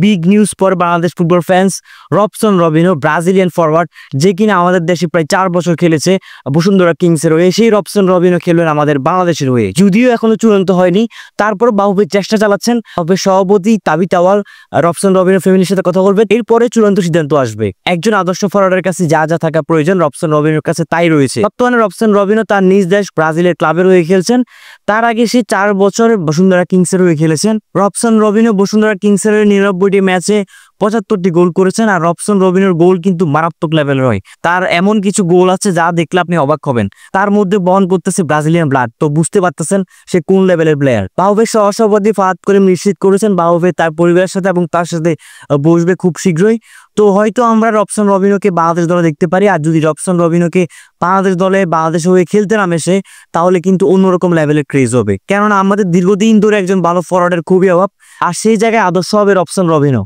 Big news for Bangladesh football fans. Robson রবিনো Brazilian forward, যে কিনা আমাদের দেশে প্রায় 4 বছর খেলেছে বসুন্ধরা কিংসের হয়ে, সেই রবসন রবিনো খেলবেন আমাদের বাংলাদেশের হয়ে। যদিও এখনো চূড়ান্ত হয়নি, তারপর বাহুবের চেষ্টা চালাচ্ছেন। বাহুবের সভাপতি তাবিত আওয়াল রবসন রবিনো ফ্যামিলির সাথে কথা বলবেন, এরপরে চূড়ান্ত সিদ্ধান্ত আসবে। একজন আদর্শ ফরওয়ার্ডের কাছে যা যা থাকা প্রয়োজন রবসন রবিনোর কাছে তাই রয়েছে। বর্তমানে রবসন রবিনো তার নিজ দেশ ব্রাজিলের ক্লাবের হয়ে খেলছেন। তার আগে সে 4 বছর বসুন্ধরা কিংসের হয়ে খেলেছেন। রবসন রবিনো বসুন্ধরা কিংসের 99টি ম্যাচে 75টি গোল করেছেন। আর রবসন রবিনোর গোল কিন্তু মারাত্মক লেভেলের হয়। তার এমন কিছু গোল আছে যা দেখলে আপনি অবাক হবেন। তার মধ্যে বহন করতেছে ব্রাজিলিয়ান ব্লাড, তো বুঝতে পারতেছেন সে কোন লেভেলের প্লেয়ার। বাহুবের সহসভাপতি ফাহাদ করিম নিশ্চিত করেছেন বাহুবে তার পরিবারের সাথে এবং তার সাথে বসবে খুব শীঘ্রই। তো হয়তো আমরা রবসন রবিনোকে বাংলাদেশ দলে দেখতে পারি। আর যদি রবসন রবিনোকে বাংলাদেশ দলে বাংলাদেশ হয়ে খেলতে নামে সে, তাহলে কিন্তু অন্যরকম লেভেলের ক্রেজ হবে। কেননা আমাদের দীর্ঘদিন ধরে একজন ভালো ফরওয়ার্ডের খুবই অভাব, আর সেই জায়গায় আদর্শ হবে রবসন রবিনো।